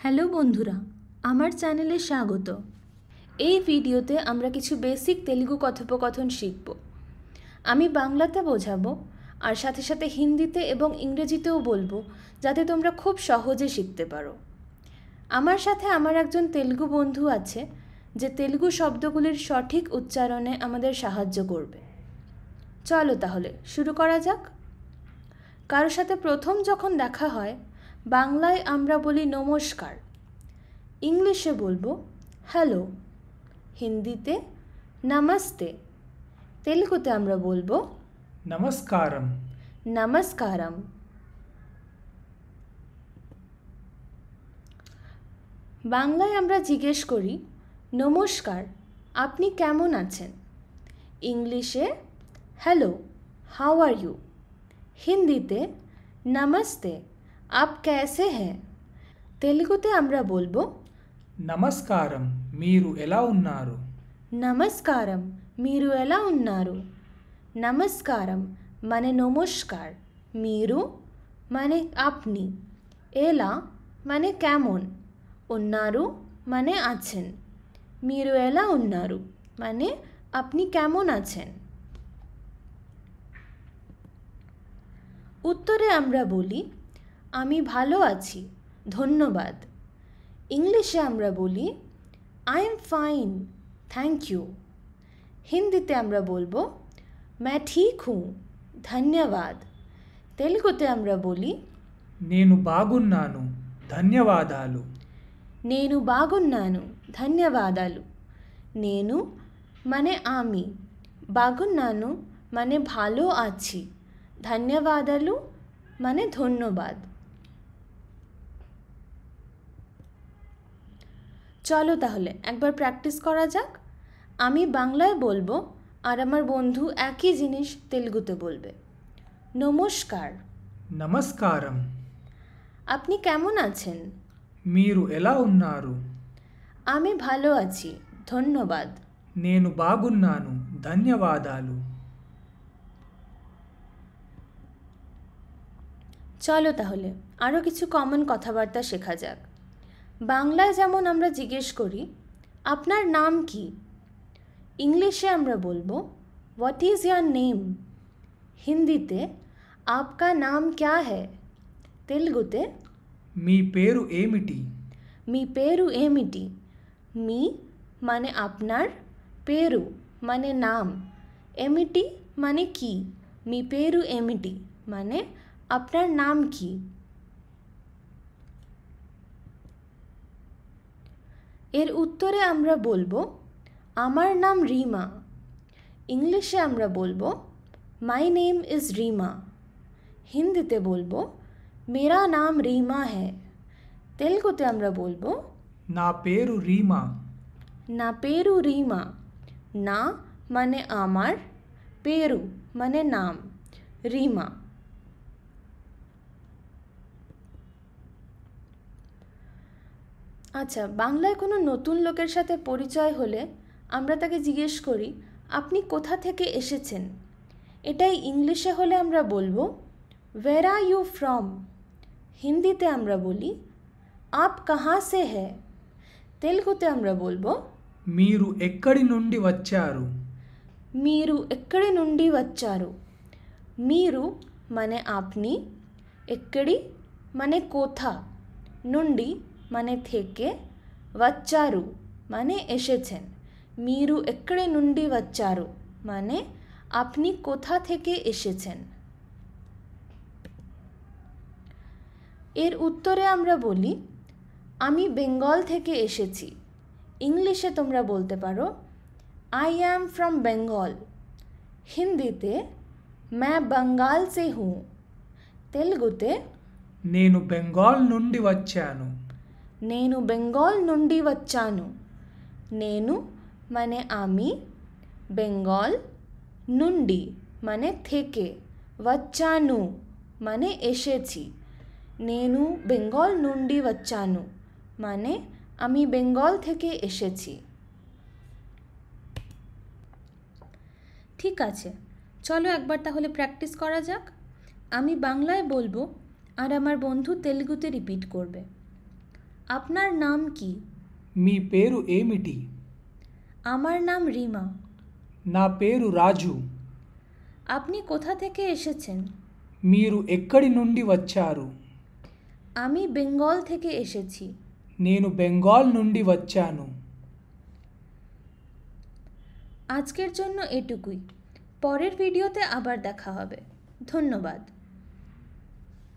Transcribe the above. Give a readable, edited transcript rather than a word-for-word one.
Hello বন্ধুরা, আমার চ্যানেলে স্বাগত। এই ভিডিওতে আমরা কিছু বেসিক তেলুগু কথোপকথন শিখব। আমি বাংলাতে বোঝাবো আর সাথে সাথে হিন্দিতে এবং ইংরেজিতেও বলবো, যাতে তোমরা খুব সহজে শিখতে পারো। আমার সাথে আমার একজন তেলুগু বন্ধু আছে, যে তেলুগু শব্দগুলির সঠিক উচ্চারণে আমাদের সাহায্য করবে। চলো তাহলে শুরু করা যাক। কারোর সাথে প্রথম যখন দেখা হয়, বাংলায় আমরা বলি নমস্কার, ইংলিশে বলবো হ্যালো, হিন্দিতে নমস্তে, তেলুগুতে আমরা বলবো নমস্কারম। নমস্কারম। বাংলায় আমরা জিজ্ঞেস করি নমস্কার, আপনি কেমন আছেন? ইংলিশে হ্যালো, হাউ আর ইউ, হিন্দিতে নমস্তে, আপ कैसे हैं, তেলুগুতে আমরা বলবো నమస్కారం, మీరు ఎలా ఉన్నారు? నమస్కారం, మీరు ఎలా ఉన్నారు? నమస్కారం মানে নমস্কার, మీరు মানে আপনি, ఎలా মানে কেমন, ఉన్నారు মানে আছেন, మీరు ఎలా ఉన్నారు মানে আপনি কেমন আছেন। উত্তরে আমরা বলি আমি ভালো আছি, ধন্যবাদ। ইংলিশে আমরা বলি I am fine, thank you. হিন্দিতে আমরা বলবো मैं ठीक हूँ, धन्यवाद। তেলুগুতে আমরা বলি నేను బాగున్నాను, ధన్యవాదాలు। నేను బాగున్నాను, ధన్యవాదాలు। నేను মানে আমি, బాగున్నాను মানে ভালো আছি, ధన్యవాదాలు মানে ধন্যবাদ। চলো তাহলে একবার প্র্যাকটিস করা যাক। আমি বাংলায় বলবো আর আমার বন্ধু একই জিনিস তেলুগুতে বলবে। নমস্কার, నమస్కారం, আপনি কেমন আছেন? మీరు ఎలా ఉన్నారు? আমি ভালো আছি, ধন্যবাদ। నేను బాగున్నాను, ధన్యవాదాలు। চলো তাহলে আরও কিছু কমন কথাবার্তা শেখা যাক। বাংলায় যেমন আমরা জিজ্ঞেস করি আপনার নাম কি, ইংলিশে আমরা বলবো হোয়াট ইজ ইয়ার নেম, হিন্দিতে আপকা নাম ক্যা হ্যায়, তেলুগুতে మీ పేరు ఏమిటి? మీ పేరు ఏమిటి। మీ মানে আপনার, పేరు মানে নাম, এমিটি মানে কি, మీ పేరు ఏమిటి মানে আপনার নাম কি। এর উত্তরে আমরা বলবো আমার নাম রিমা, ইংলিশে আমরা বলবো মাই নেম ইজ রিমা, হিন্দিতে বলবো মেরা নাম রিমা হ্যায়, তেলুগুতে আমরা বলবো నా పేరు రీమా। না পেরু রিমা। না মানে আমার, পেরু মানে নাম, রিমা। আচ্ছা, বাংলায় কোনো নতুন লোকের সাথে পরিচয় হলে আমরা তাকে জিজ্ঞেস করি আপনি কোথা থেকে এসেছেন। এটাই ইংলিশে হলে আমরা বলবো ওয়ের আর ইউ ফ্রম, হিন্দিতে আমরা বলি আপ কাহা সে হ্যায়, তেলুগুতে আমরা বলবো మీరు ఎక్కడి నుండి వచ్చారు? మీరు ఎక్కడి నుండి వచ్చారు। మీరు মানে আপনি, ఎక్కడి মানে কোথা, నుండి মানে থেকে, వచ్చారు মানে এসেছেন। మీరు ఎక్కడి నుండి వచ్చారు মানে আপনি কোথা থেকে এসেছেন। এর উত্তরে আমরা বলি আমি বেঙ্গল থেকে এসেছি, ইংলিশে তোমরা বলতে পারো आई एम फ्रॉम बंगाल, হিন্দিতে मैं बंगाल से हूँ, তেলুগুতে నేను బెంగాల్ నుండి వచ్చాను। నేను బెంగాల్ నుండి వచ్చాను। నేను মানে আমি, বেঙ্গল నుండి মানে থেকে, వచ్చాను মানে এসেছি। నేను বেঙ্গল నుండి వచ్చాను মানে আমি বেঙ্গল থেকে এসেছি। ঠিক আছে, চলো একবার তাহলে প্র্যাকটিস করা যাক। আমি বাংলায় বলবো আর আমার বন্ধু তেলুগুতে রিপিট করবে। আপনার নাম কি? మీ పేరు ఏమిటి? আমার নাম রিমা। నా పేరు రాజు। আপনি কোথা থেকে এসেছেন? మీరు ఎక్కడి నుండి వచ్చారు? আমি বেঙ্গল থেকে এসেছি। నేను బెంగాల్ నుండి వచ్చాను। আজকের জন্য এটুকুই। পরের ভিডিওতে আবার দেখা হবে। ধন্যবাদ।